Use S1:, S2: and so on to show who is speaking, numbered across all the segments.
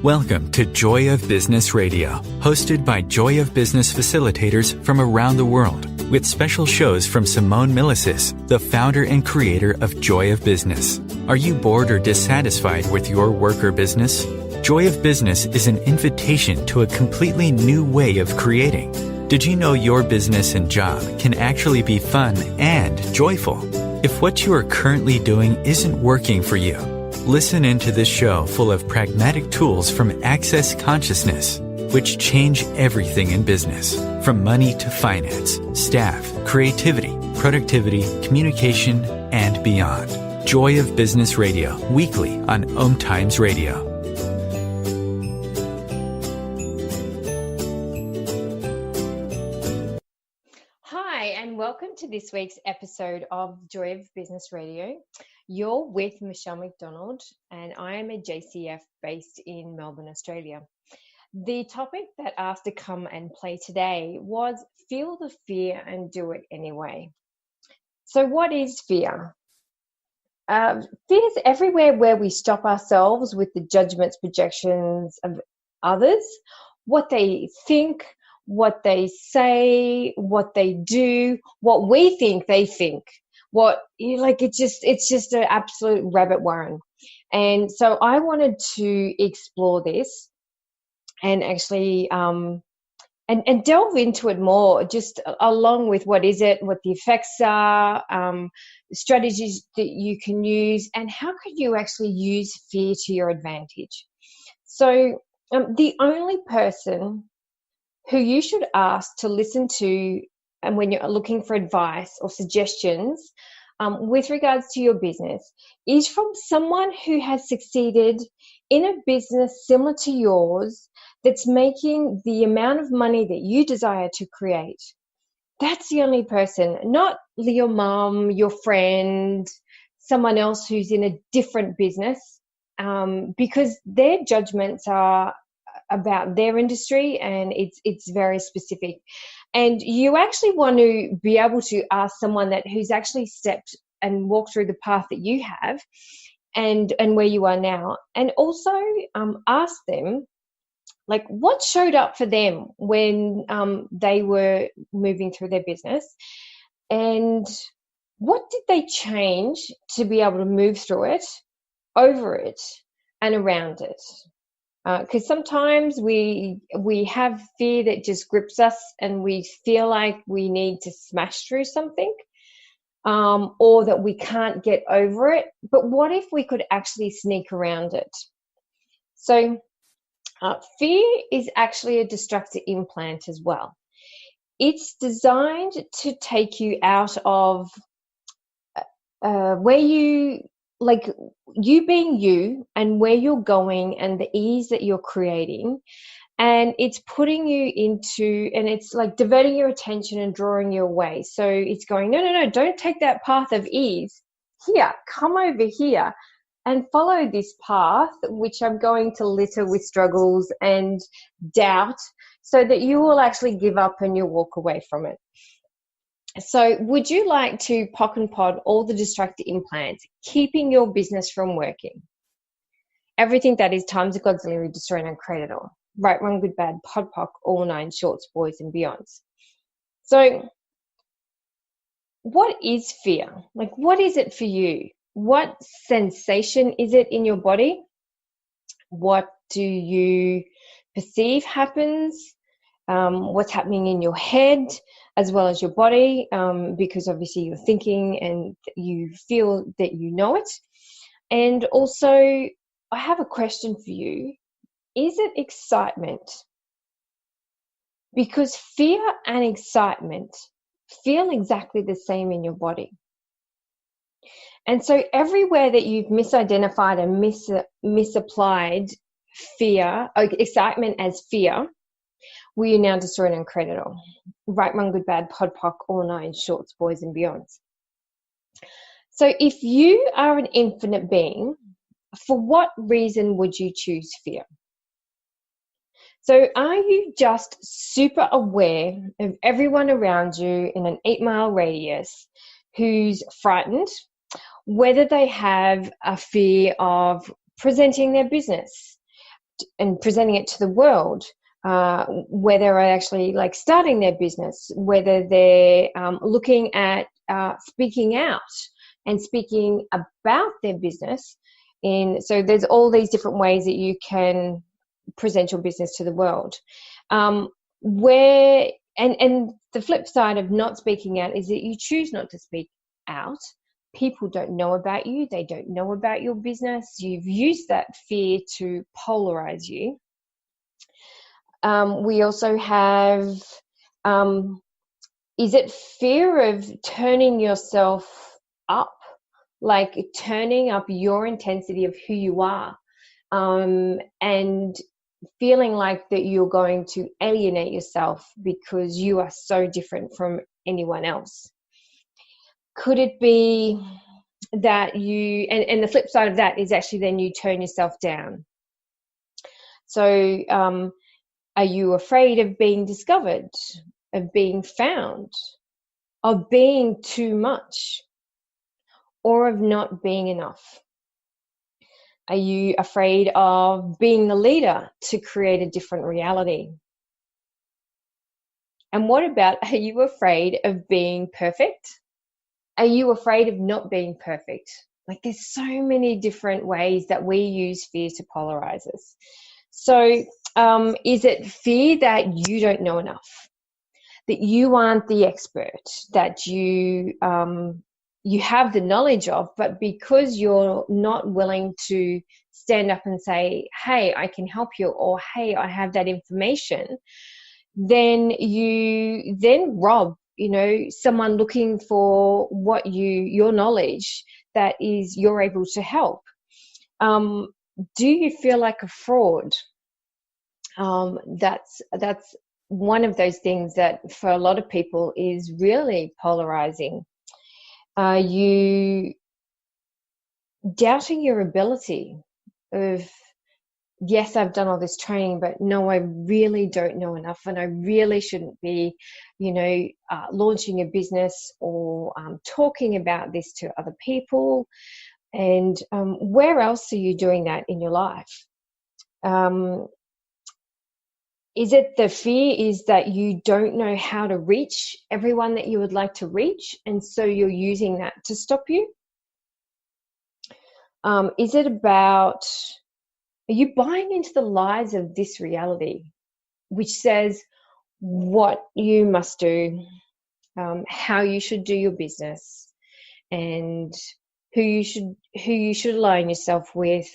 S1: Welcome to Joy of Business Radio, hosted by Joy of Business facilitators from around the world, with special shows from Simone Milicis, the founder and creator of Joy of Business. Are you bored or dissatisfied with your work or business? Joy of Business is an invitation to a completely new way of creating. Did you know your business and job can actually be fun and joyful? If what you are currently doing isn't working for you, listen into this show full of pragmatic tools from Access Consciousness, which change everything in business, from money to finance, staff, creativity, productivity, communication, and beyond. Joy of Business Radio, weekly on OMTimes Radio.
S2: Hi, and welcome to this week's episode of Joy of Business Radio. You're with Michelle McDonald, and I am a JCF based in Melbourne, Australia. The topic that asked to come and play today was feel the fear and do it anyway. So what is fear? Fear is everywhere where we stop ourselves with the judgments, projections of others, what they think, what they say, what they do, what we think they think. It's just an absolute rabbit warren. And so I wanted to explore this and actually and delve into it more, just along with what is it, what the effects are, strategies that you can use, and how can you actually use fear to your advantage. So the only person who you should ask to listen to and when you're looking for advice or suggestions with regards to your business is from someone who has succeeded in a business similar to yours that's making the amount of money that you desire to create. That's the only person, not your mom, your friend, someone else who's in a different business, because their judgments are about their industry and it's very specific. And you actually want to be able to ask someone who's actually stepped and walked through the path that you have and where you are now. And also ask them, like, what showed up for them when they were moving through their business, and what did they change to be able to move through it, over it, and around it. Because sometimes we have fear that just grips us and we feel like we need to smash through something or that we can't get over it. But what if we could actually sneak around it? So fear is actually a destructive implant as well. It's designed to take you out of where you being you and where you're going and the ease that you're creating, and it's putting you into, and it's like diverting your attention and drawing you away. So it's going, no, don't take that path of ease. Here, come over here and follow this path, which I'm going to litter with struggles and doubt, so that you will actually give up and you'll walk away from it. So would you like to pock and pod all the destructive implants, keeping your business from working? Everything that is times of Godzilla, destroy and create it all. Right, wrong, good, bad, pod, pock, all nine, shorts, boys, and beyonds. So what is fear? Like, what is it for you? What sensation is it in your body? What do you perceive happens? What's happening in your head as well as your body, because obviously you're thinking and you feel that you know it. And also, I have a question for you. Is it excitement? Because fear and excitement feel exactly the same in your body. And so everywhere that you've misidentified and misapplied fear, excitement as fear, we are now destroying and create it all. Right, wrong, good, bad, pod, pock, all nine, shorts, boys, and beyonds. So if you are an infinite being, for what reason would you choose fear? So are you just super aware of everyone around you in an 8-mile radius who's frightened, whether they have a fear of presenting their business, and presenting it to the world, whether they're actually like starting their business, whether they're looking at speaking out and speaking about their business. So there's all these different ways that you can present your business to the world. And the flip side of not speaking out is that you choose not to speak out. People don't know about you. They don't know about your business. You've used that fear to polarize you. We also have, is it fear of turning yourself up, like turning up your intensity of who you are, and feeling like that you're going to alienate yourself because you are so different from anyone else? Could it be that you, and the flip side of that is actually then you turn yourself down? So are you afraid of being discovered, of being found, of being too much, or of not being enough? Are you afraid of being the leader to create a different reality? And what about, are you afraid of being perfect? Are you afraid of not being perfect? Like, there's so many different ways that we use fear to polarize us. So is it fear that you don't know enough, that you aren't the expert, that you have the knowledge of, but because you're not willing to stand up and say, hey, I can help you, or hey, I have that information, then you then rob, someone looking for what your knowledge that is you're able to help. Do you feel like a fraud? That's one of those things that for a lot of people is really polarizing. You doubting your ability of, yes, I've done all this training, but no, I really don't know enough, and I really shouldn't be, launching a business or talking about this to other people. And where else are you doing that in your life? Is it the fear is that you don't know how to reach everyone that you would like to reach, and so you're using that to stop you? Is it about, are you buying into the lies of this reality, which says what you must do, how you should do your business, and who you should align yourself with?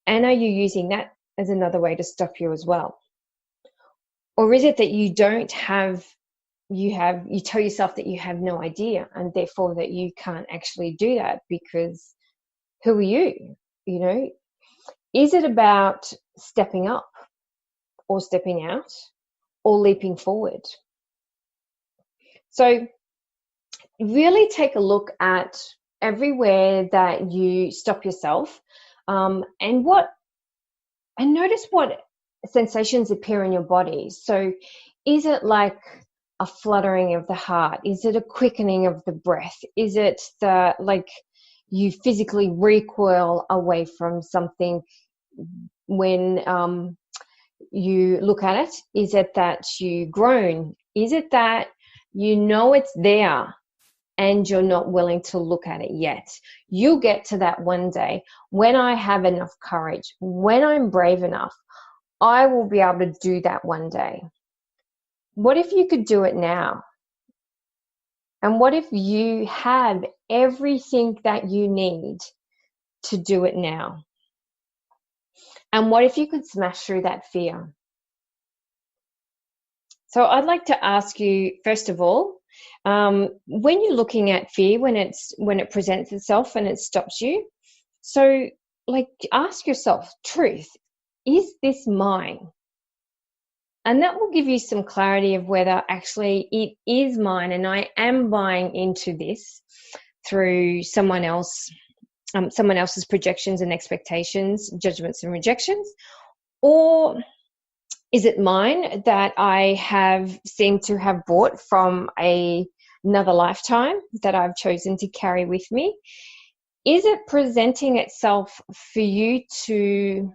S2: And are you using that as another way to stop you as well? Or is it that you don't have, you tell yourself that you have no idea, and therefore that you can't actually do that because who are you? Is it about stepping up or stepping out or leaping forward? So really take a look at everywhere that you stop yourself, and notice what sensations appear in your body. So is it like a fluttering of the heart? Is it a quickening of the breath? Is it like you physically recoil away from something when you look at it? Is it that you groan? Is it that it's there and you're not willing to look at it yet? You'll get to that one day. When I have enough courage, when I'm brave enough, I will be able to do that one day. What if you could do it now? And what if you have everything that you need to do it now? And what if you could smash through that fear? So I'd like to ask you, first of all, when you're looking at fear, when it presents itself and it stops you, so ask yourself, truth, is this mine? And that will give you some clarity of whether actually it is mine and I am buying into this through someone else's projections and expectations, judgments and rejections, or is it mine that I have seemed to have bought from another lifetime that I've chosen to carry with me? Is it presenting itself for you to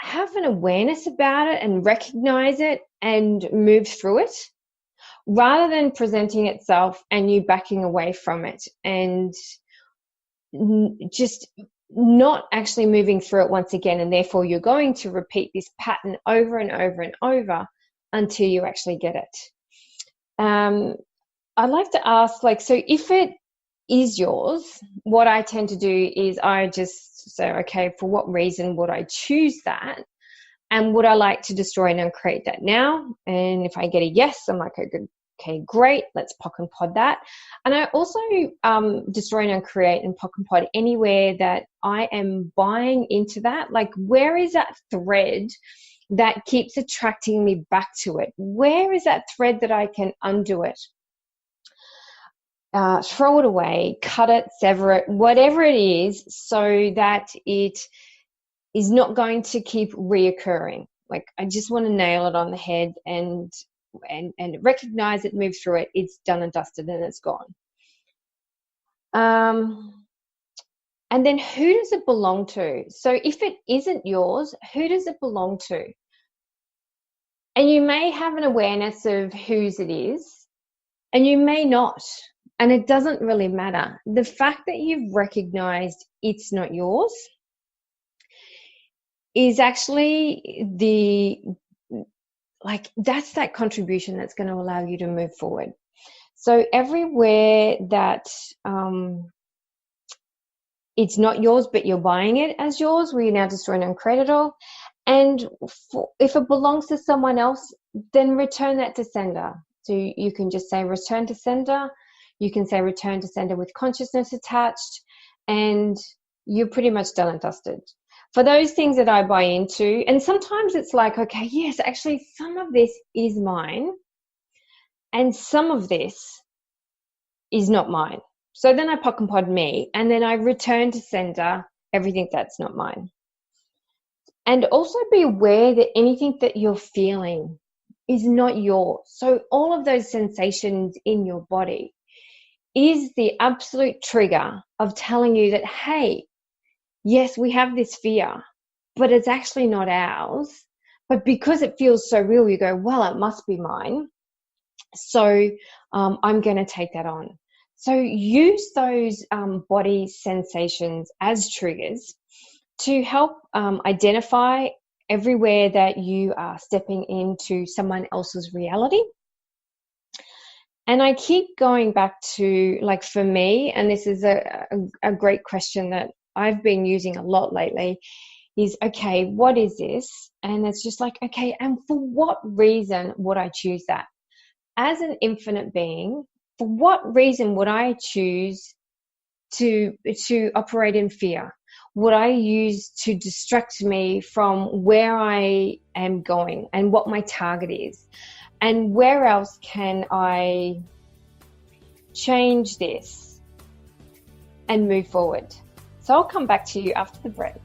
S2: have an awareness about it and recognize it and move through it, rather than presenting itself and you backing away from it and just not actually moving through it once again. And therefore you're going to repeat this pattern over and over and over until you actually get it. I'd like to ask, so if it is yours, what I tend to do is I just say, okay, for what reason would I choose that? And would I like to destroy and uncreate that now? And if I get a yes, I'm like, okay, great, let's POC and pod that. And I also destroy and uncreate and POC and pod anywhere that I am buying into that. Like, where is that thread that keeps attracting me back to it? Where is that thread that I can undo it? Throw it away, cut it, sever it, whatever it is, so that it is not going to keep reoccurring. Like, I just want to nail it on the head and recognize it, move through it. It's done and dusted and it's gone. And then who does it belong to? So if it isn't yours, who does it belong to? And you may have an awareness of whose it is, and you may not. And it doesn't really matter. The fact that you've recognized it's not yours is actually that's that contribution that's going to allow you to move forward. So everywhere that it's not yours, but you're buying it as yours, where you now destroy and uncreate it all. And if it belongs to someone else, then return that to sender. So you can just say return to sender. You can say return to sender with consciousness attached, and you're pretty much done and dusted. For those things that I buy into, and sometimes it's like, okay, yes, actually some of this is mine and some of this is not mine. So then I POC and pod me, and then I return to sender everything that's not mine. And also be aware that anything that you're feeling is not yours. So all of those sensations in your body is the absolute trigger of telling you that, hey, yes, we have this fear, but it's actually not ours. But because it feels so real, you go, well, it must be mine. So I'm going to take that on. So use those body sensations as triggers to help identify everywhere that you are stepping into someone else's reality. And I keep going back to, like, for me, and this is a great question that I've been using a lot lately, is, okay, what is this? And it's just like, okay, and for what reason would I choose that? As an infinite being, for what reason would I choose to operate in fear? Would I use to distract me from where I am going and what my target is? And where else can I change this and move forward? So I'll come back to you after the break.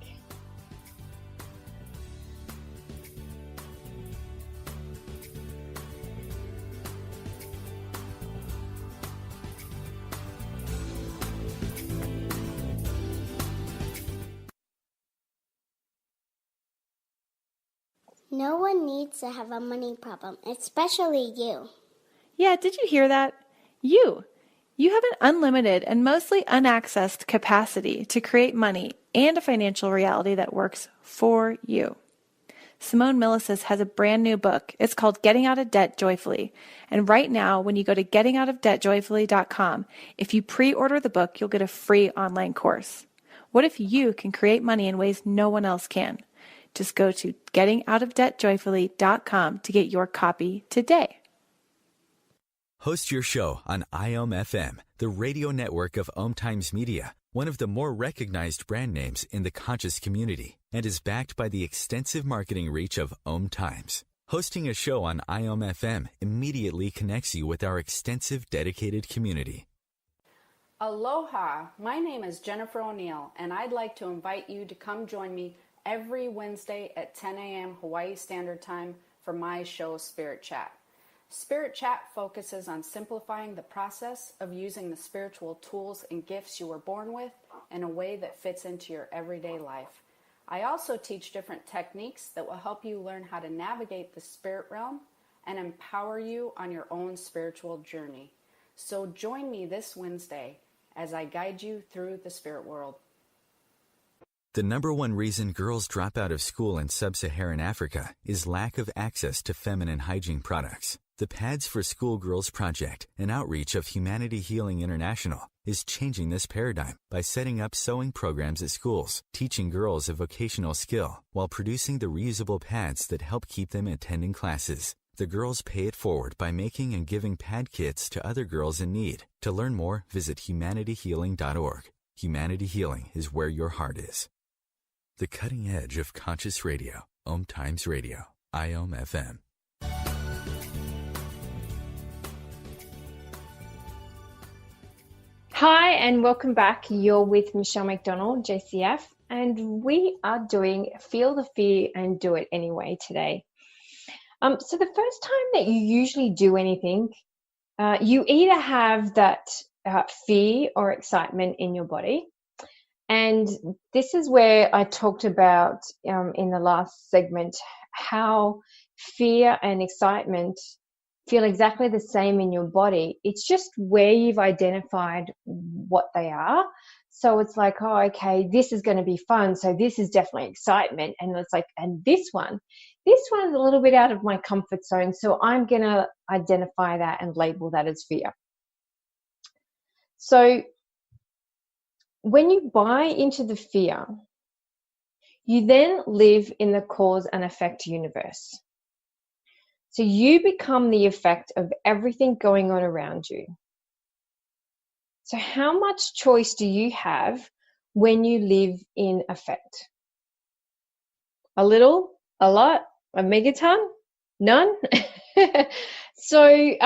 S3: No one needs to have a money problem, especially you.
S4: Yeah, did you hear that? You have an unlimited and mostly unaccessed capacity to create money and a financial reality that works for you. Simone Milasas has a brand new book. It's called Getting Out of Debt Joyfully. And right now, when you go to gettingoutofdebtjoyfully.com, if you pre-order the book, you'll get a free online course. What if you can create money in ways no one else can? Just go to gettingoutofdebtjoyfully.com to get your copy today.
S1: Host your show on IOM-FM, the radio network of OMTimes Media, one of the more recognized brand names in the conscious community, and is backed by the extensive marketing reach of OMTimes. Hosting a show on IOM-FM immediately connects you with our extensive dedicated community.
S5: Aloha, my name is Jennifer O'Neill, and I'd like to invite you to come join me every Wednesday at 10 a.m. Hawaii Standard Time for my show, Spirit Chat. Spirit Chat focuses on simplifying the process of using the spiritual tools and gifts you were born with in a way that fits into your everyday life. I also teach different techniques that will help you learn how to navigate the spirit realm and empower you on your own spiritual journey. So join me this Wednesday as I guide you through the spirit world.
S1: The number one reason girls drop out of school in sub-Saharan Africa is lack of access to feminine hygiene products. The Pads for Schoolgirls Project, an outreach of Humanity Healing International, is changing this paradigm by setting up sewing programs at schools, teaching girls a vocational skill, while producing the reusable pads that help keep them attending classes. The girls pay it forward by making and giving pad kits to other girls in need. To learn more, visit humanityhealing.org. Humanity Healing is where your heart is. The cutting edge of conscious radio. OMTimes Radio. IOM FM.
S2: Hi, and welcome back. You're with Michelle McDonald, JCF, and we are doing Feel the Fear and Do It Anyway today. So the first time that you usually do anything, you either have that fear or excitement in your body. And this is where I talked about in the last segment how fear and excitement feel exactly the same in your body. It's just where you've identified what they are. So it's like, oh, okay, this is going to be fun. So this is definitely excitement. And it's like, and this one is a little bit out of my comfort zone. So I'm going to identify that and label that as fear. So when you buy into the fear, you then live in the cause and effect universe. So you become the effect of everything going on around you. So how much choice do you have when you live in effect? A little, a lot, a megaton, none? So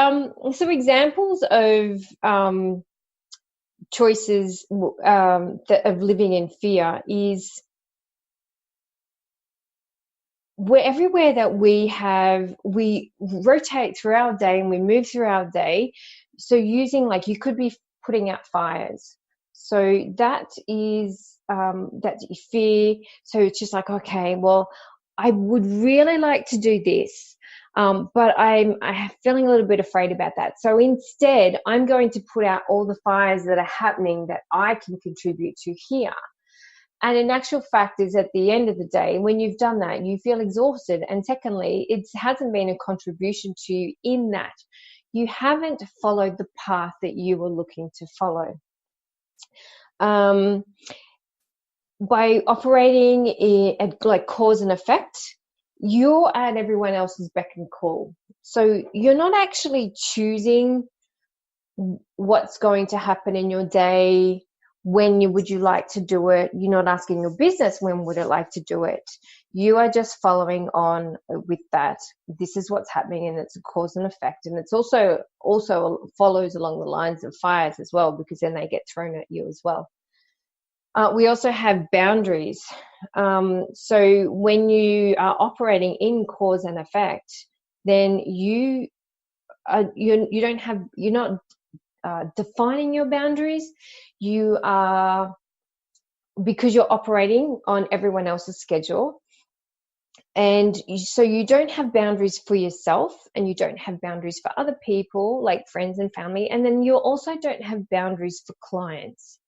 S2: some examples of choices of living in fear is everywhere that we rotate through our day and we move through our day. So using, like, you could be putting out fires. So that is that's fear. So it's just like, okay, well, I would really like to do this, but I'm feeling a little bit afraid about that. So instead, I'm going to put out all the fires that are happening that I can contribute to here. And in actual fact is at the end of the day, when you've done that, you feel exhausted. And secondly, it hasn't been a contribution to you in that you haven't followed the path that you were looking to follow. By operating at like cause and effect, you're at everyone else's beck and call. So you're not actually choosing what's going to happen in your day. When would you like to do it? You're not asking your business, when would it like to do it? You are just following on with that. This is what's happening, and it's a cause and effect. And it's also follows along the lines of fires as well, because then they get thrown at you as well. We also have boundaries. So when you are operating in cause and effect, then you're not defining your boundaries. You are, because you're operating on everyone else's schedule, and so you don't have boundaries for yourself, and you don't have boundaries for other people like friends and family, and then you also don't have boundaries for clients.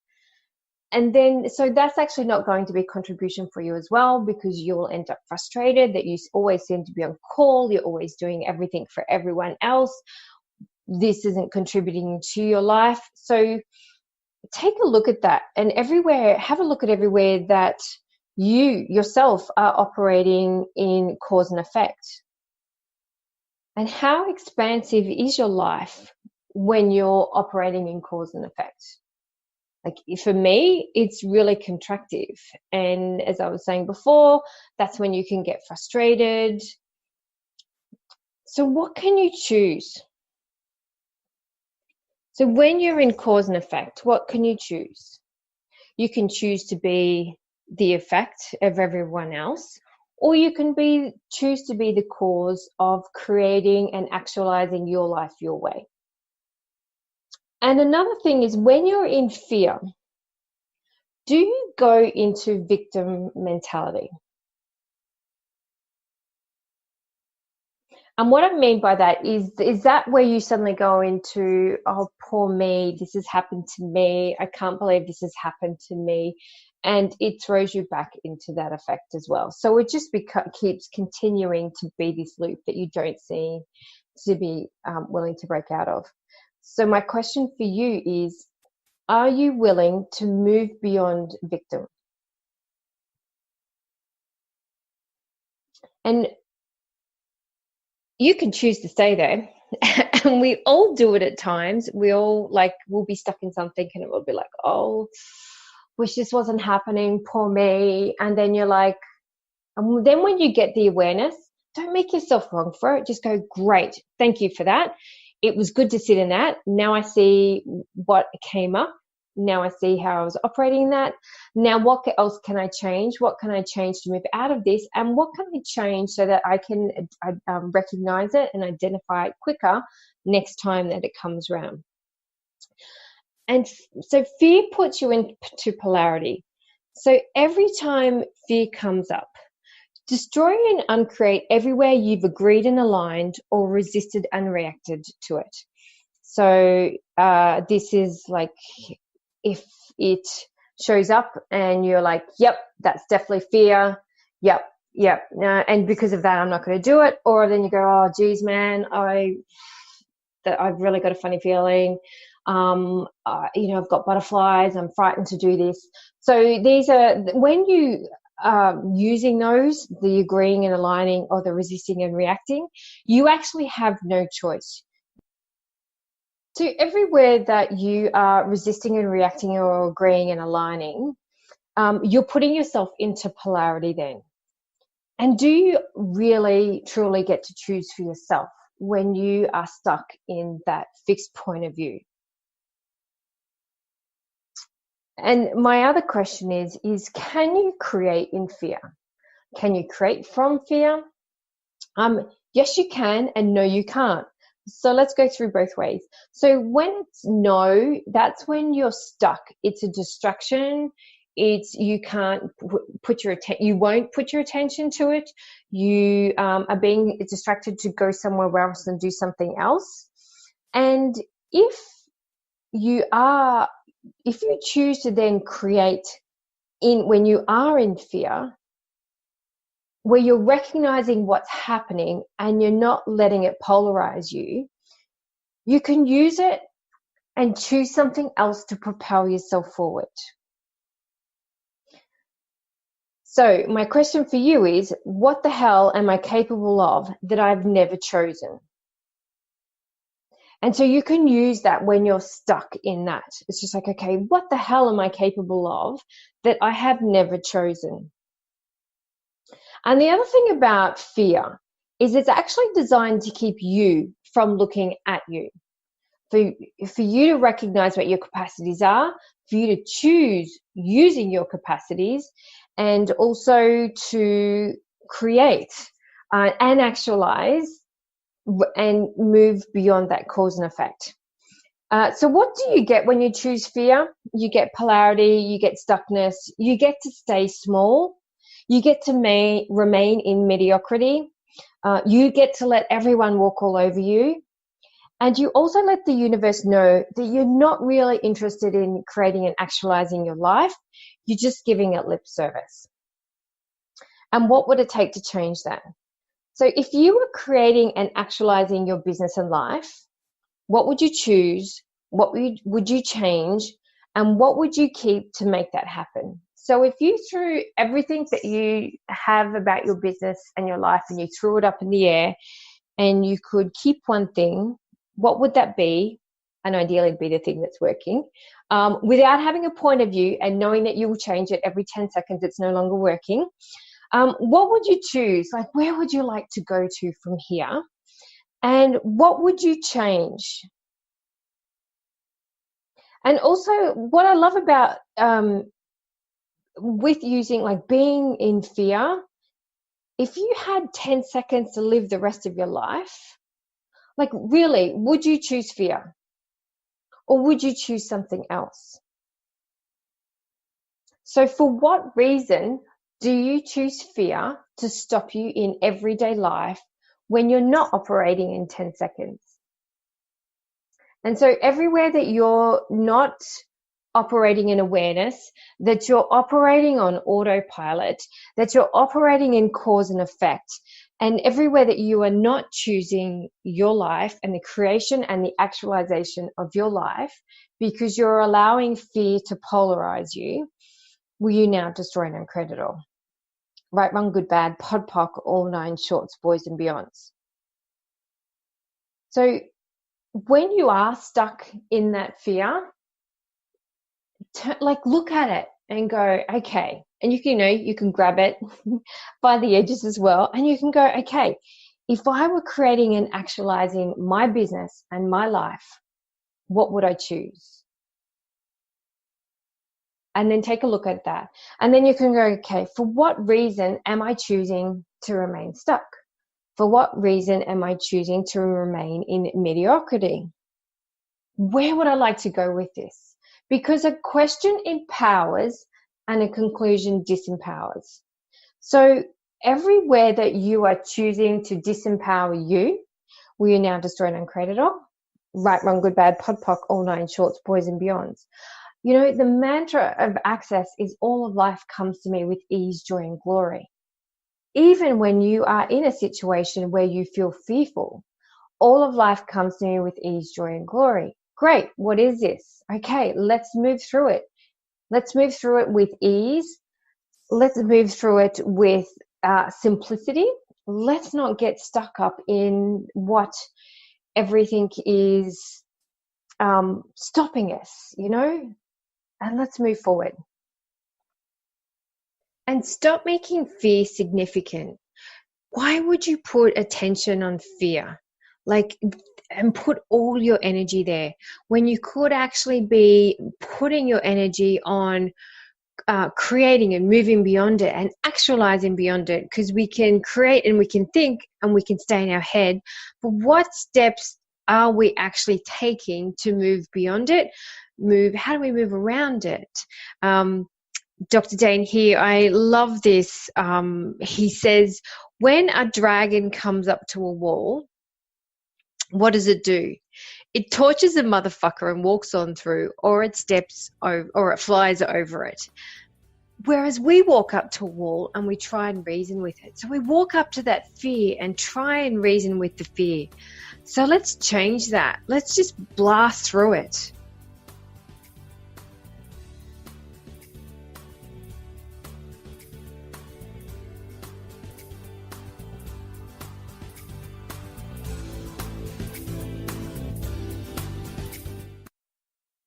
S2: And then, so that's actually not going to be a contribution for you as well, because you'll end up frustrated that you always seem to be on call. You're always doing everything for everyone else. This isn't contributing to your life. So take a look at that, and have a look at everywhere that you yourself are operating in cause and effect. And how expansive is your life when you're operating in cause and effect? Like, for me, it's really contractive. And as I was saying before, that's when you can get frustrated. So what can you choose? So when you're in cause and effect, what can you choose? You can choose to be the effect of everyone else, or you can choose to be the cause of creating and actualizing your life your way. And another thing is, when you're in fear, do you go into victim mentality? And what I mean by that is that where you suddenly go into, oh, poor me, this has happened to me, I can't believe this has happened to me, and it throws you back into that effect as well. So it just keeps continuing to be this loop that you don't seem to be willing to break out of. So my question for you is, are you willing to move beyond victim? And you can choose to stay there. And we all do it at times. We all we'll be stuck in something and it will be like, oh, wish this wasn't happening, poor me. And then you're like, and then when you get the awareness, don't make yourself wrong for it. Just go, great, thank you for that. It was good to sit in that. Now I see what came up. Now I see how I was operating that. Now what else can I change? What can I change to move out of this? And what can I change so that I can recognize it and identify it quicker next time that it comes around? And so fear puts you into polarity. So every time fear comes up, destroy and uncreate everywhere you've agreed and aligned or resisted and reacted to it. So this is like, if it shows up and you're like, yep, that's definitely fear. Yep. And because of that, I'm not going to do it. Or then you go, oh, geez, man, I've really got a funny feeling. I've got butterflies. I'm frightened to do this. So these are, when you using those, the agreeing and aligning or the resisting and reacting, you actually have no choice. So everywhere that you are resisting and reacting or agreeing and aligning, you're putting yourself into polarity then. And do you really, truly get to choose for yourself when you are stuck in that fixed point of view? And my other question is can you create in fear? Can you create from fear? Yes, you can, and no, you can't. So let's go through both ways. So when it's no, that's when you're stuck. It's a distraction. You can't you won't put your attention to it. You are being distracted to go somewhere else and do something else. And if you choose to then create when you are in fear, where you're recognizing what's happening and you're not letting it polarize you, you can use it and choose something else to propel yourself forward. So my question for you is, what the hell am I capable of that I've never chosen? And so you can use that when you're stuck in that. It's just like, okay, what the hell am I capable of that I have never chosen? And the other thing about fear is it's actually designed to keep you from looking at you. For you to recognize what your capacities are, for you to choose using your capacities, and also to create and actualize and move beyond that cause and effect. So what do you get when you choose fear? You get polarity, you get stuckness, you get to stay small, you get to remain in mediocrity, you get to let everyone walk all over you, and you also let the universe know that you're not really interested in creating and actualizing your life, you're just giving it lip service. And what would it take to change that? So if you were creating and actualizing your business and life, what would you choose? What would you change? And what would you keep to make that happen? So if you threw everything that you have about your business and your life and you threw it up in the air and you could keep one thing, what would that be? And ideally it'd be the thing that's working, without having a point of view and knowing that you will change it every 10 seconds, it's no longer working. What would you choose? Like, where would you like to go to from here? And what would you change? And also what I love about with using, like, being in fear, if you had 10 seconds to live the rest of your life, like, really, would you choose fear? Or would you choose something else? So for what reason do you choose fear to stop you in everyday life when you're not operating in 10 seconds? And so everywhere that you're not operating in awareness, that you're operating on autopilot, that you're operating in cause and effect, and everywhere that you are not choosing your life and the creation and the actualization of your life because you're allowing fear to polarize you, will you now destroy and uncreate it all? Right, wrong, good, bad, pod, poc, all nine shorts, boys and beyonds. So when you are stuck in that fear, look at it and go, okay. And you can grab it by the edges as well. And you can go, okay, if I were creating and actualizing my business and my life, what would I choose? And then take a look at that. And then you can go, okay, for what reason am I choosing to remain stuck? For what reason am I choosing to remain in mediocrity? Where would I like to go with this? Because a question empowers and a conclusion disempowers. So everywhere that you are choosing to disempower you, will you now destroy and uncreate it all? Right, wrong, good, bad, pod, poc, all nine shorts, boys and beyonds. The mantra of access is all of life comes to me with ease, joy, and glory. Even when you are in a situation where you feel fearful, all of life comes to me with ease, joy, and glory. Great. What is this? Okay, let's move through it. Let's move through it with ease. Let's move through it with simplicity. Let's not get stuck up in what everything is stopping us, and let's move forward. And stop making fear significant. Why would you put attention on fear? And put all your energy there when you could actually be putting your energy on creating and moving beyond it and actualizing beyond it, because we can create and we can think and we can stay in our head. But what steps are we actually taking to move beyond it? How do we move around it? Dr. Dane here, I love this. He says, when a dragon comes up to a wall, what does it do? It tortures a motherfucker and walks on through, or it steps over, or it flies over it. Whereas we walk up to a wall and we try and reason with it. So we walk up to that fear and try and reason with the fear. So let's change that. Let's just blast through it.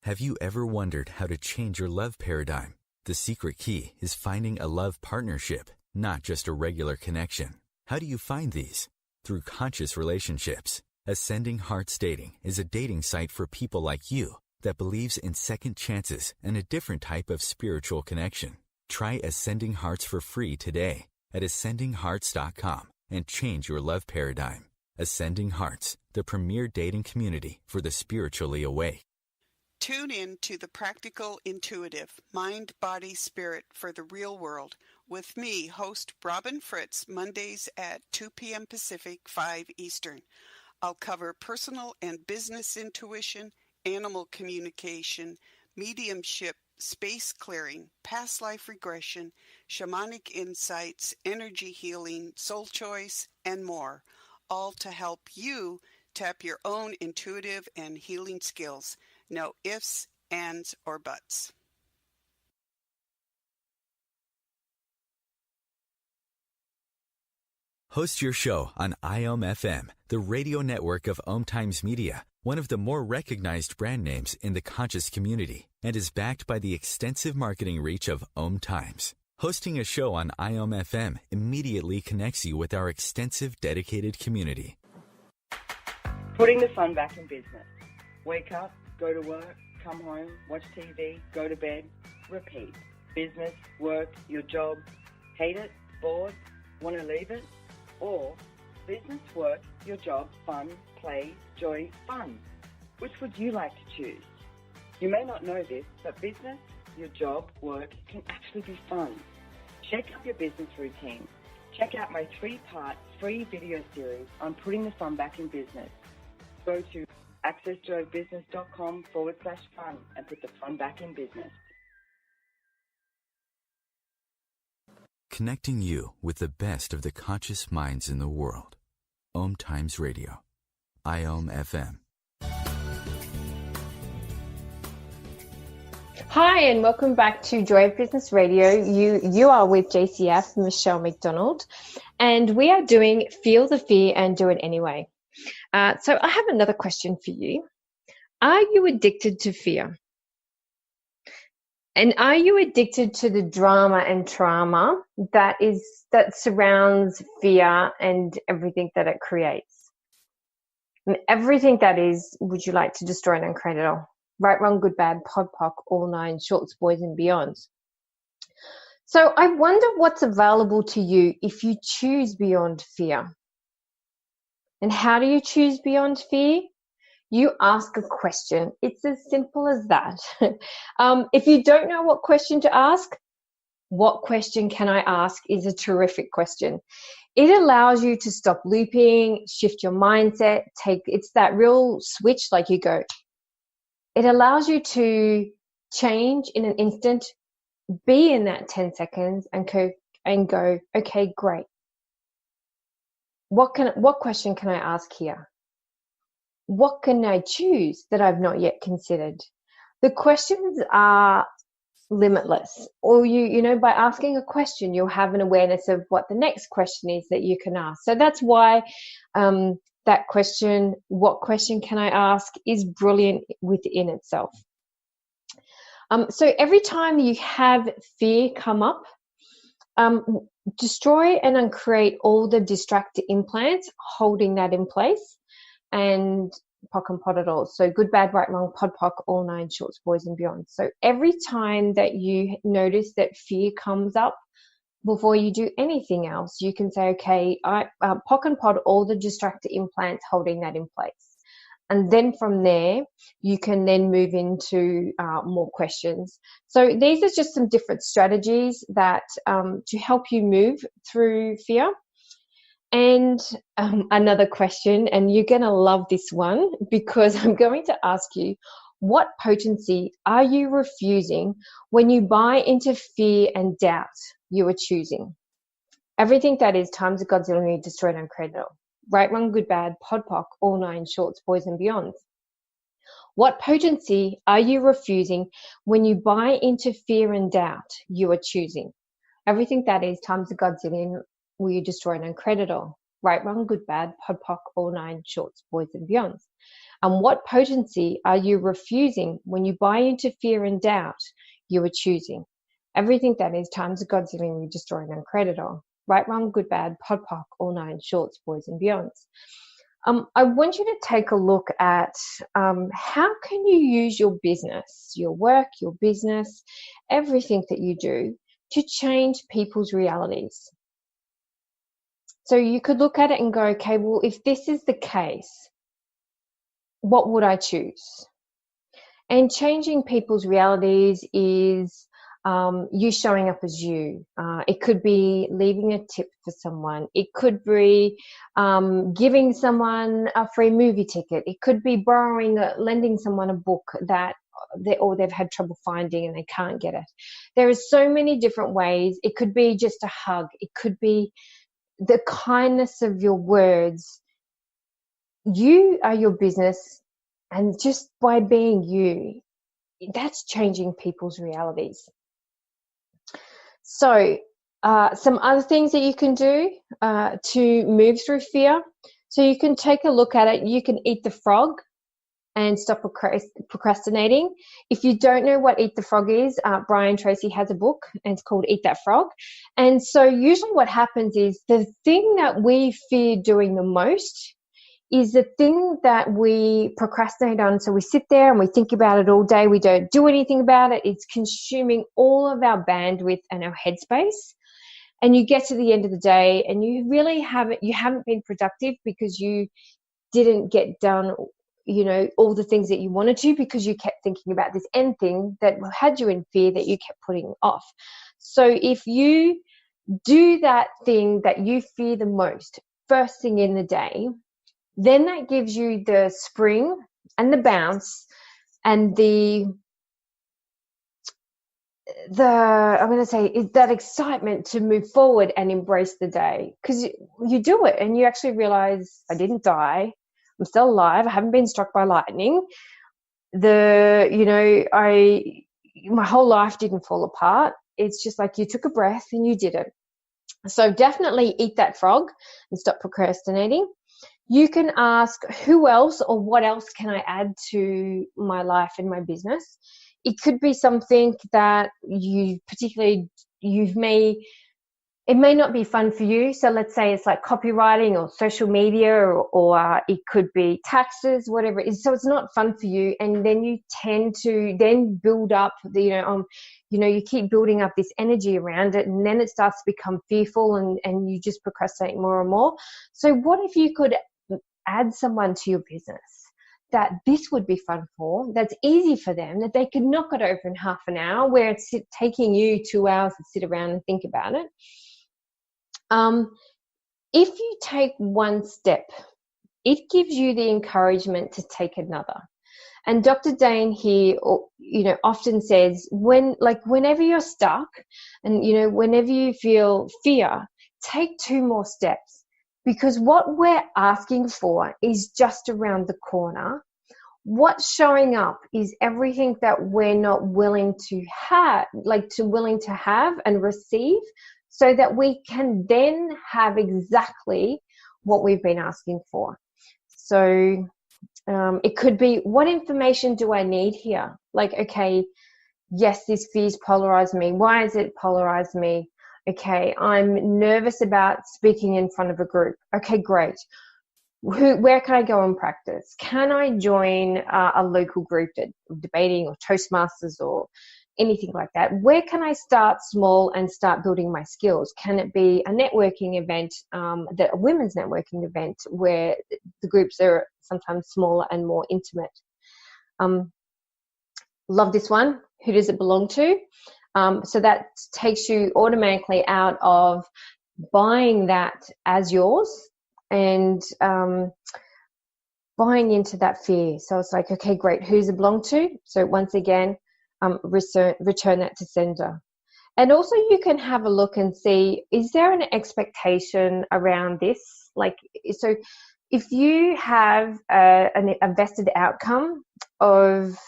S1: Have you ever wondered how to change your love paradigm? The secret key is finding a love partnership, not just a regular connection. How do you find these? Through conscious relationships. Ascending Hearts Dating is a dating site for people like you that believes in second chances and a different type of spiritual connection. Try Ascending Hearts for free today at ascendinghearts.com and change your love paradigm. Ascending Hearts, the premier dating community for the spiritually awake.
S6: Tune in to The Practical Intuitive, Mind, Body, Spirit for the Real World with me, host Robin Fritz, Mondays at 2 p.m. Pacific, 5 Eastern. I'll cover personal and business intuition, animal communication, mediumship, space clearing, past life regression, shamanic insights, energy healing, soul choice, and more, all to help you tap your own intuitive and healing skills. No ifs, ands, or buts.
S1: Host your show on IOM-FM, the radio network of OMTimes Media, one of the more recognized brand names in the conscious community, and is backed by the extensive marketing reach of OMTimes. Hosting a show on IOM-FM immediately connects you with our extensive dedicated community.
S7: Putting the fun back in business. Wake up, go to work, come home, watch TV, go to bed, repeat. Business, work, your job, hate it, bored, want to leave it? Or business, work, your job, fun, play, joy, fun. Which would you like to choose? You may not know this, but business, your job, work can actually be fun. Shake up your business routine. Check out my 3-part free video series on putting the fun back in business. Go to accessjoybusiness.com/fun and put the fun back in business.
S1: Connecting you with the best of the conscious minds in the world. OMTimes Radio. IOM FM.
S2: Hi, and welcome back to Joy of Business Radio. You are with JCF, Michelle McDonald, and we are doing Feel the Fear and Do It Anyway. So I have another question for you. Are you addicted to fear? And are you addicted to the drama and trauma that surrounds fear and everything that it creates? And everything that is, would you like to destroy and uncreate it all? Right, wrong, good, bad, pod, poc, all 9, shorts, boys, and beyonds. So I wonder what's available to you if you choose beyond fear. And how do you choose beyond fear? You ask a question. It's as simple as that. If you don't know what question to ask, what question can I ask is a terrific question. It allows you to stop looping, shift your mindset, it's that real switch, like you go. It allows you to change in an instant, be in that 10 seconds and go, okay, great. What question can I ask here? What can I choose that I've not yet considered? The questions are limitless. Or by asking a question, you'll have an awareness of what the next question is that you can ask. So that's why that question, what question can I ask, is brilliant within itself. So every time you have fear come up, destroy and uncreate all the distractor implants holding that in place, and POC and POD it all. So good, bad, right, wrong, POD, POC, all 9, shorts, boys, and beyond. So every time that you notice that fear comes up, before you do anything else, you can say, okay, POC and POD all the distractor implants holding that in place. And then from there, you can then move into more questions. So these are just some different strategies that to help you move through fear. And another question, and you're going to love this one, because I'm going to ask you, what potency are you refusing when you buy into fear and doubt you are choosing? Everything that is times a Godzilla, you destroy and uncreate it all. Right, wrong, good, bad, pod, poc, all 9, shorts, boys, and beyonds. What potency are you refusing when you buy into fear and doubt you are choosing? Everything that is times a Godzillion, will you destroy and uncreate it all? Right, wrong, good, bad, pod, poc, all 9, shorts, boys, and beyonds. And what potency are you refusing when you buy into fear and doubt you are choosing? Everything that is times a Godzillion, will you destroy and uncreate it all? Right, wrong, good, bad, pod, poc, all 9, shorts, boys, and beyonds. I want you to take a look at how can you use your business, your work, your business, everything that you do to change people's realities. So you could look at it and go, okay, well, if this is the case, what would I choose? And changing people's realities is you showing up as you. It could be leaving a tip for someone. It could be giving someone a free movie ticket. It could be lending someone a book that they've had trouble finding and they can't get it. There are so many different ways. It could be just a hug. It could be the kindness of your words. You are your business, and just by being you, that's changing people's realities. So some other things that you can do to move through fear. So you can take a look at it. You can eat the frog and stop procrastinating. If you don't know what Eat the Frog is, Brian Tracy has a book and it's called Eat That Frog. And so usually what happens is the thing that we fear doing the most is the thing that we procrastinate on. So we sit there and we think about it all day. We don't do anything about it. It's consuming all of our bandwidth and our headspace. And you get to the end of the day and you really haven't been productive because you didn't get done all the things that you wanted to, because you kept thinking about this end thing that had you in fear that you kept putting off. So if you do that thing that you fear the most first thing in the day, then that gives you the spring and the bounce and I'm going to say is that excitement to move forward and embrace the day, because you do it and you actually realize, I didn't die, I'm still alive, I haven't been struck by lightning, my whole life didn't fall apart. It's just like you took a breath and you did it. So definitely eat that frog and stop procrastinating. You can ask, who else or what else can I add to my life and my business? It could be something that it may not be fun for you. So let's say it's like copywriting or social media, or it could be taxes, whatever it is. So it's not fun for you. And then you tend to then build up you keep building up this energy around it, and then it starts to become fearful and you just procrastinate more and more. So what if you could add someone to your business that this would be fun for, that's easy for them, that they could knock it over in half an hour, where it's taking you 2 hours to sit around and think about it. If you take one step, it gives you the encouragement to take another. And Dr. Dane here, often says, whenever you're stuck and, whenever you feel fear, take 2 more steps, because what we're asking for is just around the corner. What's showing up is everything that we're not willing to have, willing to have and receive, so that we can then have exactly what we've been asking for. So it could be, what information do I need here? Okay, yes, this fear's polarized me. Why is it polarized me? Okay, I'm nervous about speaking in front of a group. Okay, great. Where can I go and practice? Can I join a local group that debating or Toastmasters or anything like that? Where can I start small and start building my skills? Can it be a networking event, a women's networking event, where the groups are sometimes smaller and more intimate? Love this one. Who does it belong to? So that takes you automatically out of buying that as yours and buying into that fear. So it's like, okay, great. Who does it belong to? So once again, return that to sender. And also you can have a look and see, is there an expectation around this? So if you have a vested outcome of,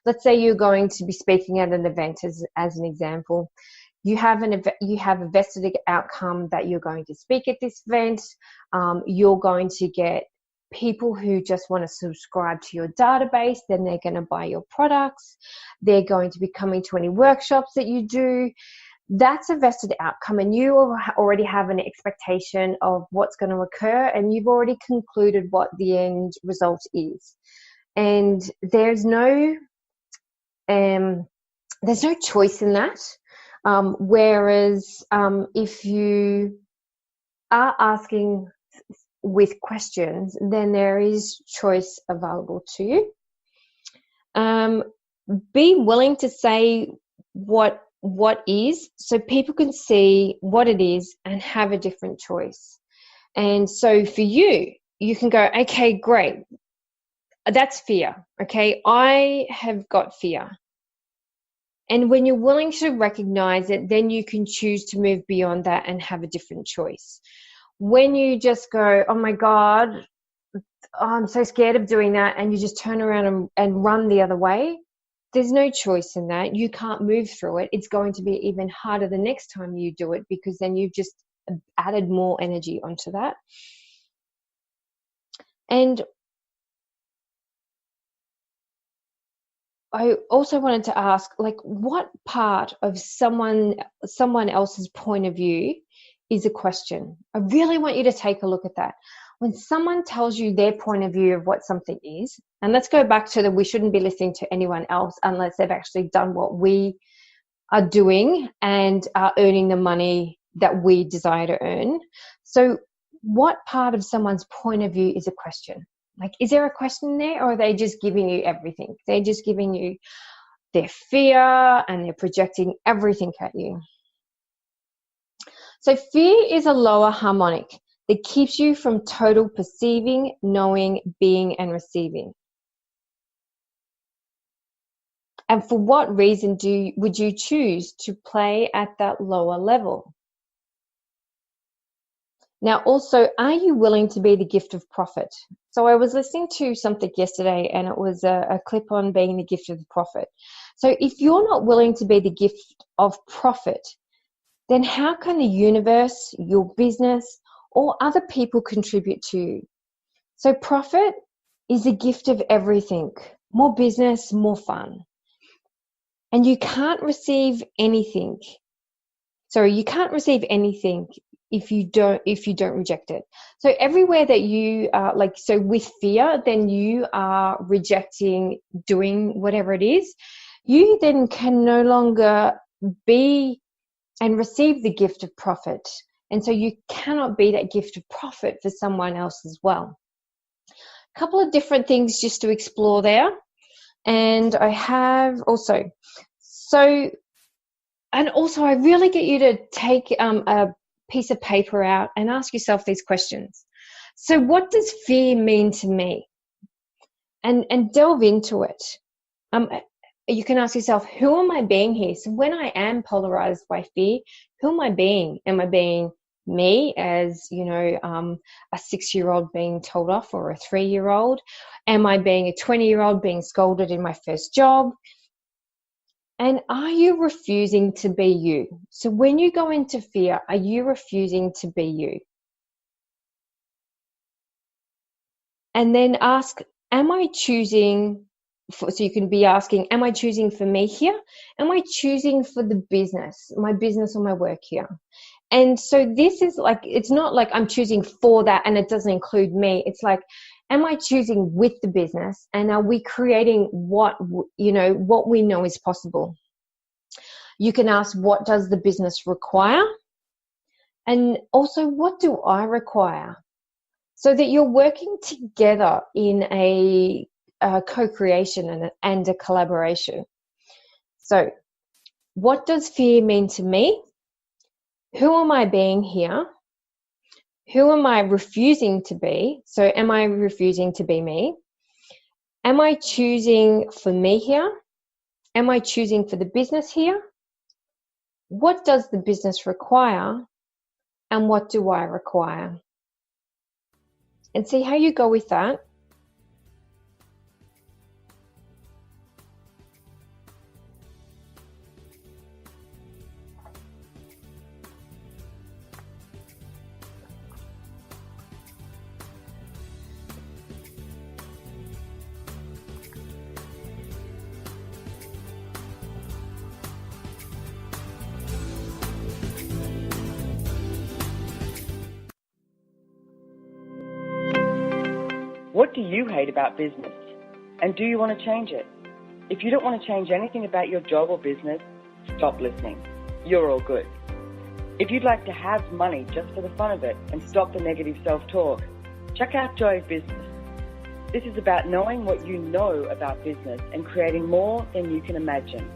S2: let's say you're going to be speaking at an event as an example, you have a vested outcome that you're going to speak at this event. You're going to get people who just want to subscribe to your database, then they're going to buy your products. They're going to be coming to any workshops that you do. That's a vested outcome, and you already have an expectation of what's going to occur, and you've already concluded what the end result is. And there's no choice in that. Whereas if you are asking with questions, then there is choice available to you. Be willing to say what is, so people can see what it is and have a different choice. And so for you can go, okay, great, that's fear. Okay, I have got fear. And when you're willing to recognize it, then you can choose to move beyond that and have a different choice. When you just go, oh my God, I'm so scared of doing that, and you just turn around and run the other way, there's no choice in that. You can't move through it. It's going to be even harder the next time you do it, because then you've just added more energy onto that. And I also wanted to ask, what part of someone else's point of view is a question? I really want you to take a look at that. When someone tells you their point of view of what something is, and let's go back to we shouldn't be listening to anyone else unless they've actually done what we are doing and are earning the money that we desire to earn. So what part of someone's point of view is a question? Like, is there a question there, or are they just giving you everything? They're just giving you their fear and they're projecting everything at you. So fear is a lower harmonic that keeps you from total perceiving, knowing, being, and receiving. And for what reason would you choose to play at that lower level? Now, also, are you willing to be the gift of profit? So I was listening to something yesterday, and it was a clip on being the gift of the prophet. So if you're not willing to be the gift of profit, then how can the universe, your business, or other people contribute to you? So profit is the gift of everything. More business, more fun. And you can't receive anything. Sorry, you can't receive anything if you don't reject it. So everywhere that you so with fear, then you are rejecting doing whatever it is. You then can no longer be and receive the gift of profit. And so you cannot be that gift of profit for someone else as well. A couple of different things just to explore there. And I have also, I really get you to take a piece of paper out and ask yourself these questions. So what does fear mean to me? And delve into it. You can ask yourself, who am I being here? So when I am polarized by fear, who am I being? Am I being me as, a 6-year-old being told off, or a 3-year-old? Am I being a 20-year-old being scolded in my first job? And are you refusing to be you? So when you go into fear, are you refusing to be you? And then ask, am I choosing? So you can be asking, am I choosing for me here? Am I choosing for the business, my business or my work here? And so this is like, it's not like I'm choosing for that and it doesn't include me. It's like, am I choosing with the business, and are we creating what we know is possible? You can ask, what does the business require? And also, what do I require? So that you're working together in a co-creation and a collaboration. So what does fear mean to me? Who am I being here? Who am I refusing to be? So am I refusing to be me? Am I choosing for me here? Am I choosing for the business here? What does the business require? And what do I require? And see how you go with that.
S7: What do you hate about business? And do you want to change it? If you don't want to change anything about your job or business, stop listening. You're all good. If you'd like to have money just for the fun of it and stop the negative self-talk, check out Joy of Business. This is about knowing what you know about business and creating more than you can imagine.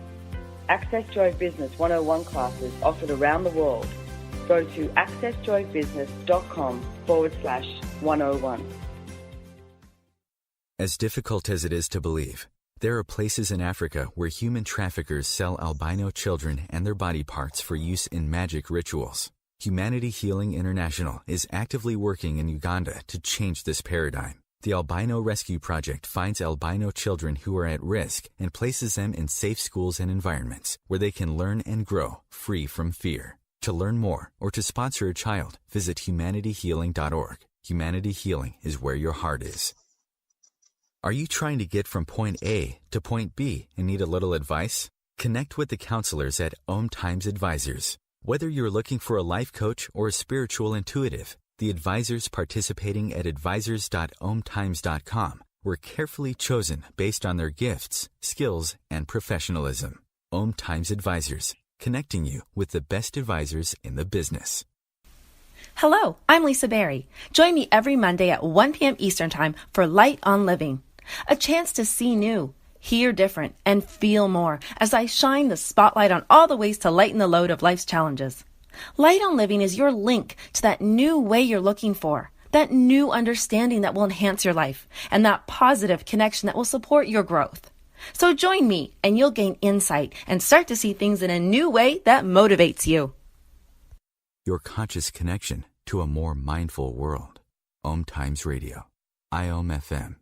S7: Access Joy of Business 101 classes offered around the world. Go to accessjoyofbusiness.com/101.
S1: As difficult as it is to believe, there are places in Africa where human traffickers sell albino children and their body parts for use in magic rituals. Humanity Healing International is actively working in Uganda to change this paradigm. The Albino Rescue Project finds albino children who are at risk and places them in safe schools and environments where they can learn and grow free from fear. To learn more or to sponsor a child, visit humanityhealing.org. Humanity Healing is where your heart is. Are you trying to get from point A to point B and need a little advice? Connect with the counselors at OMTimes Advisors. Whether you're looking for a life coach or a spiritual intuitive, the advisors participating at advisors.omtimes.com were carefully chosen based on their gifts, skills, and professionalism. OMTimes Advisors, connecting you with the best advisors in the business.
S8: Hello, I'm Lisa Berry. Join me every Monday at 1 p.m. Eastern Time for Light on Living, a chance to see new, hear different, and feel more as I shine the spotlight on all the ways to lighten the load of life's challenges. Light on Living is your link to that new way you're looking for, that new understanding that will enhance your life, and that positive connection that will support your growth. So join me and you'll gain insight and start to see things in a new way that motivates you.
S1: Your conscious connection to a more mindful world. OMTimes Radio. IOM FM.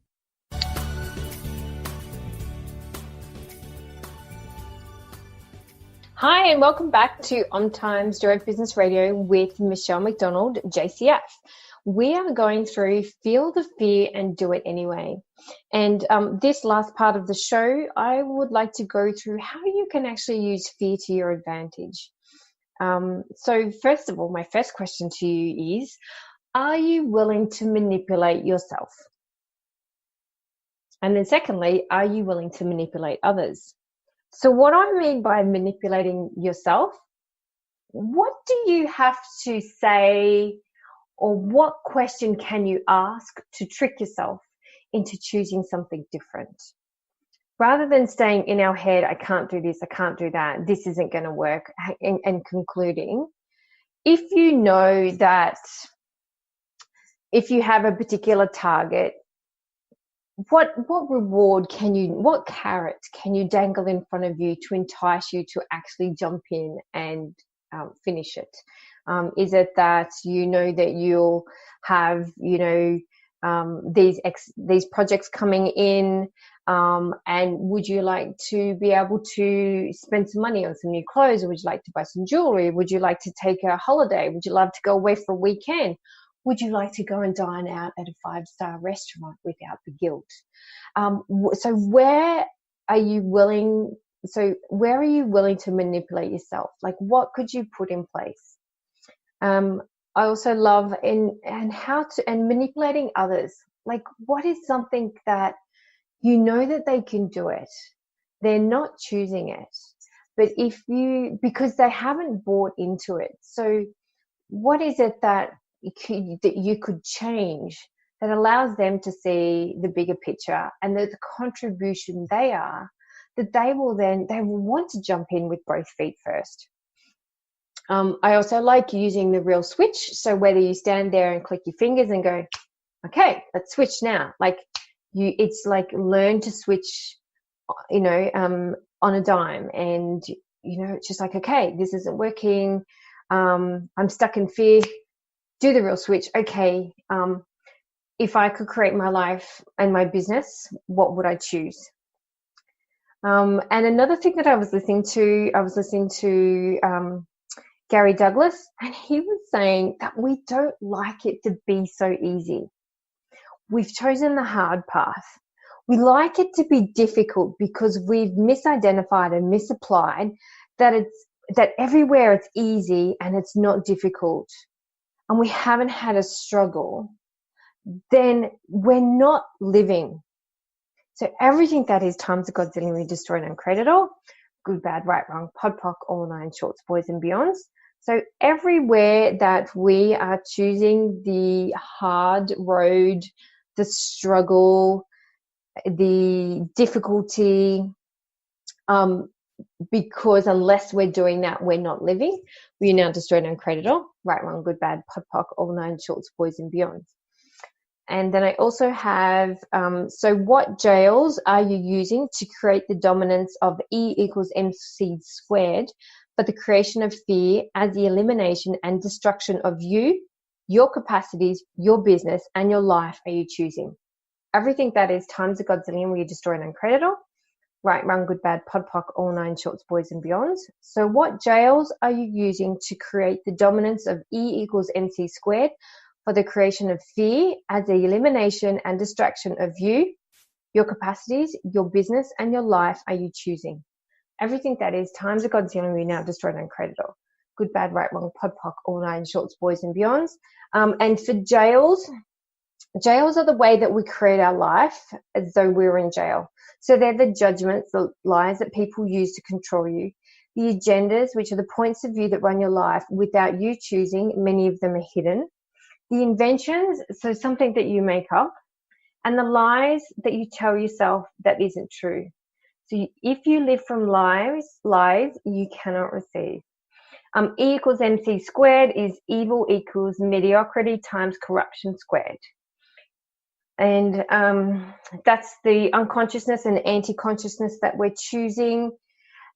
S2: Hi, and welcome back to OMTimes Joy of Business Radio with Michelle McDonald, JCF. We are going through Feel the Fear and Do It Anyway. And this last part of the show, I would like to go through how you can actually use fear to your advantage. So first of all, my first question to you is, are you willing to manipulate yourself? And then secondly, are you willing to manipulate others? So what I mean by manipulating yourself, what do you have to say, or what question can you ask to trick yourself into choosing something different? Rather than staying in our head, I can't do this, I can't do that, this isn't going to work, and concluding, if you know that if you have a particular target, what reward can you, what carrot can you dangle in front of you to entice you to actually jump in and finish it? Is it that you know that you'll have, these projects coming in, and would you like to be able to spend some money on some new clothes, or would you like to buy some jewelry? Would you like to take a holiday? Would you love to go away for a weekend? Would you like to go and dine out at a 5-star restaurant without the guilt? So where are you willing to manipulate yourself? Like, what could you put in place? I also love and manipulating others. Like, what is something that you know that they can do it? They're not choosing it, but because they haven't bought into it. So what is it that you could change that allows them to see the bigger picture and the contribution they are, that they will want to jump in with both feet first. I also like using the real switch. So whether you stand there and click your fingers and go, okay, let's switch now. It's like learn to switch, on a dime, and it's just like, okay, this isn't working. I'm stuck in fear. Do the real switch. Okay, if I could create my life and my business, what would I choose? And another thing that I was listening to Gary Douglas, and he was saying that we don't like it to be so easy. We've chosen the hard path. We like it to be difficult because we've misidentified and misapplied that everywhere it's easy and it's not difficult, and we haven't had a struggle, then we're not living. So everything that is times a godzillion, we destroy and uncreate it all. Good, bad, right, wrong, pod, poc, all nine shorts, boys and beyonds. So everywhere that we are choosing the hard road, the struggle, the difficulty, because unless we're doing that, we're not living. We now destroy and uncreate it all. Right, wrong, good, bad, pod, poc, all nine shorts, boys and beyonds. And then I also have, so what jails are you using to create the dominance of E equals MC squared for the creation of fear as the elimination and destruction of you, your capacities, your business, and your life are you choosing? Everything that is times a godzillion, where you destroy and uncreate it all. Right, wrong, good, bad, pod, poc, all nine shorts, boys and beyonds. So what jails are you using to create the dominance of E equals MC squared for the creation of fear as the elimination and distraction of you, your capacities, your business, and your life are you choosing? Everything that is times a godzillion, we now destroy and uncreate it all. Good, bad, right, wrong, pod, poc, all nine shorts, boys and beyonds. And for jails are the way that we create our life as though we're in jail. So they're the judgments, the lies that people use to control you, The agendas, which are the points of view that run your life without you choosing, many of them are hidden. The inventions, so something that you make up, and the lies that you tell yourself that isn't true. So if you live from lies, you cannot receive. E equals MC squared is evil equals mediocrity times corruption squared. And that's the unconsciousness and anti-consciousness that we're choosing.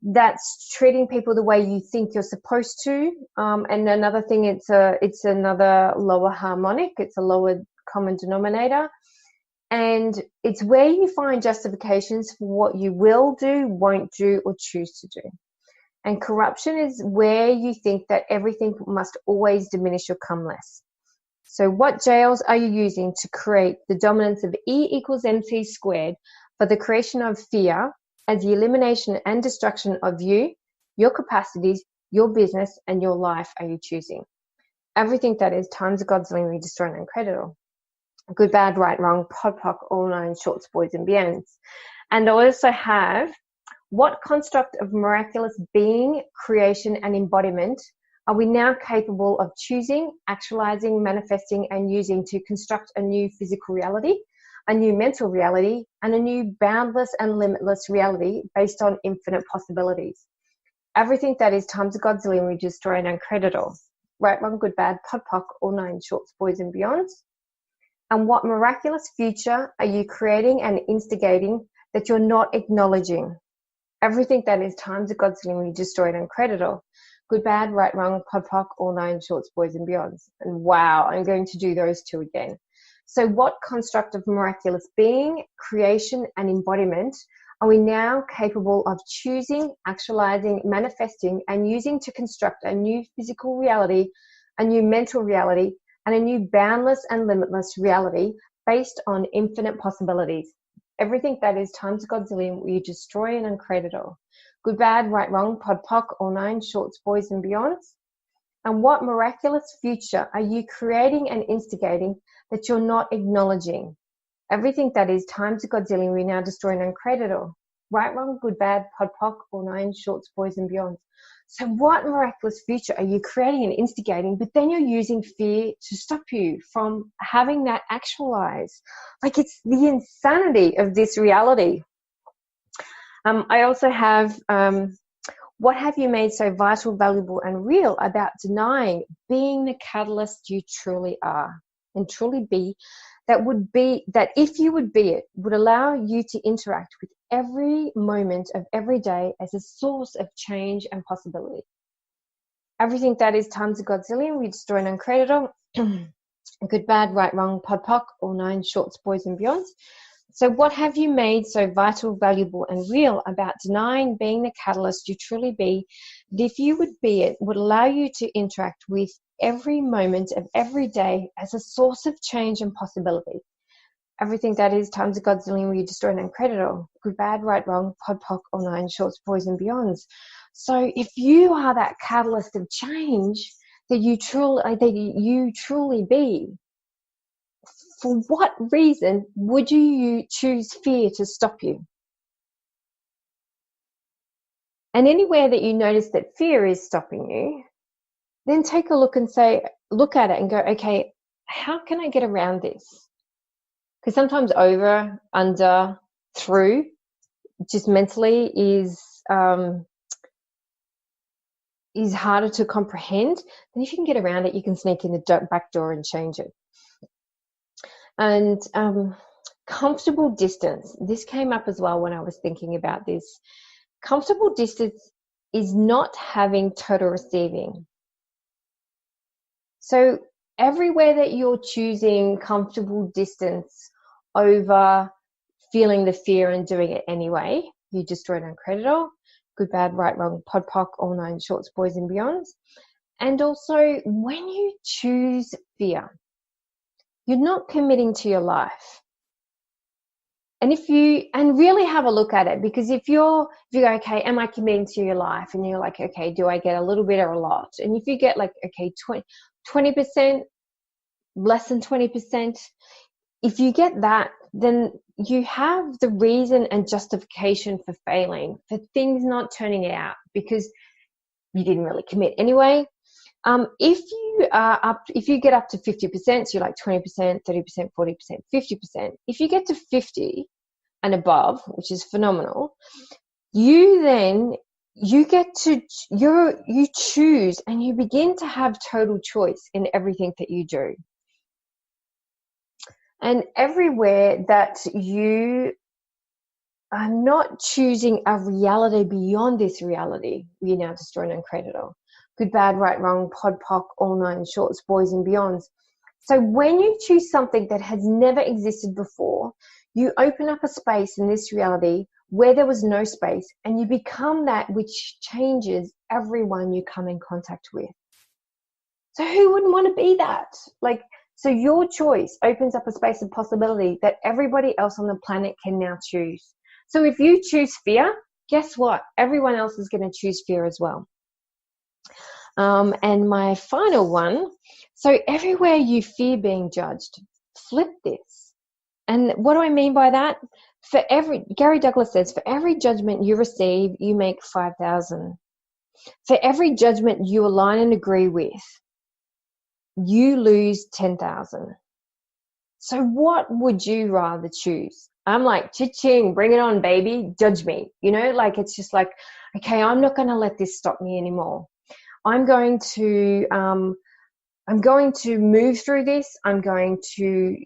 S2: That's treating people the way you think you're supposed to. And another thing, it's another lower harmonic. It's a lower common denominator. And it's where you find justifications for what you will do, won't do, or choose to do. And corruption is where you think that everything must always diminish or come less. So what jails are you using to create the dominance of E equals MC squared for the creation of fear as the elimination and destruction of you, your capacities, your business, and your life are you choosing? Everything that is times a godzillion, destroy and uncredit all. Good, bad, right, wrong, pod, poc, all nine, shorts, boys, and beyonds. And I also have what construct of miraculous being, creation, and embodiment are we now capable of choosing, actualizing, manifesting, and using to construct a new physical reality, a new mental reality, and a new boundless and limitless reality based on infinite possibilities? Everything that is times a godzillion, we destroy and uncredit all. Right, wrong, good, bad, pod, poc, all nine, shorts, boys, and beyonds. And what miraculous future are you creating and instigating that you're not acknowledging? Everything that is times a godzillion, we destroy and uncredit all. Good, bad, right, wrong, pod, poc, all nine, shorts, boys, and beyonds. And wow, I'm going to do those two again. So what construct of miraculous being, creation, and embodiment are we now capable of choosing, actualizing, manifesting, and using to construct a new physical reality, a new mental reality, and a new boundless and limitless reality based on infinite possibilities? Everything that is times a godzillion, we destroy and uncredit all. Good, bad, right, wrong, pod, poc, all nine, shorts, boys, and beyonds. And what miraculous future are you creating and instigating that you're not acknowledging? Everything that is times a godzillion, we now destroy and uncredit all. Right, wrong, good, bad, pod, poc, all nine, shorts, boys, and beyonds. So what miraculous future are you creating and instigating, but then you're using fear to stop you from having that actualize? Like, it's the insanity of this reality. I also have, what have you made so vital, valuable, and real about denying being the catalyst you truly are and truly be, that if you would be it, would allow you to interact with every moment of every day as a source of change and possibility? Everything that is times a godzillion, we destroy and uncredit all. Good, bad, right, wrong, pod, poc, all nine, shorts, boys, and beyonds. So what have you made so vital, valuable, and real about denying being the catalyst you truly be, that if you would be it, would allow you to interact with every moment of every day as a source of change and possibility? Everything that is times a godzillion, we destroy and uncredit all. Good, bad, right, wrong, pod, poc, all nine, shorts, boys, and beyonds. So if you are that catalyst of change that you truly be, for what reason would you choose fear to stop you? And anywhere that you notice that fear is stopping you, then take a look at it and go, okay, how can I get around this? Because sometimes over, under, through, just mentally is harder to comprehend. Then if you can get around it, you can sneak in the back door and change it. And comfortable distance. This came up as well when I was thinking about this. Comfortable distance is not having total receiving. So everywhere that you're choosing comfortable distance over feeling the fear and doing it anyway, you destroy and uncredit all. Good, bad, right, wrong, pod, poc, all nine, shorts, boys, and beyonds. And also, when you choose fear, you're not committing to your life. And and really have a look at it, because if you go, okay, am I committing to your life? And you're like, okay, do I get a little bit or a lot? And if you get like, okay, 20%, less than 20%, if you get that, then you have the reason and justification for failing, for things not turning out, because you didn't really commit anyway. If you get up to 50%, so you're like 20%, 30%, 40%, 50%. If you get to 50 and above, which is phenomenal, you choose and you begin to have total choice in everything that you do. And everywhere that you are not choosing a reality beyond this reality, we now destroy and uncreate it all. Good, bad, right, wrong, pod, poc, all nine shorts, boys and beyonds. So when you choose something that has never existed before, you open up a space in this reality where there was no space, and you become that which changes everyone you come in contact with. So who wouldn't want to be that? So your choice opens up a space of possibility that everybody else on the planet can now choose. So if you choose fear, guess what? Everyone else is going to choose fear as well. And my final one, so everywhere you fear being judged, flip this. And what do I mean by that? Gary Douglas says, for every judgment you receive, you make 5,000. For every judgment you align and agree with, you lose 10,000. So what would you rather choose? I'm like, cha-ching, bring it on, baby, judge me. It's just like, okay, I'm not going to let this stop me anymore. I'm going to move through this. I'm going to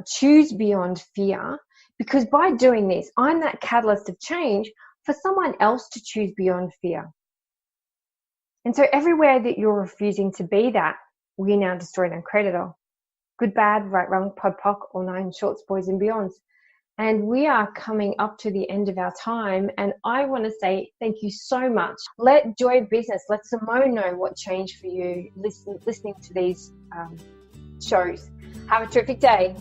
S2: choose beyond fear, because by doing this, I'm that catalyst of change for someone else to choose beyond fear. And so everywhere that you're refusing to be that, we now destroy and uncreate it all. Good, bad, right, wrong, pod, poc, all nine shorts, boys and beyonds. And we are coming up to the end of our time. And I want to say thank you so much. Let Joy of Business, let Simone know what changed for you listening to these shows. Have a terrific day.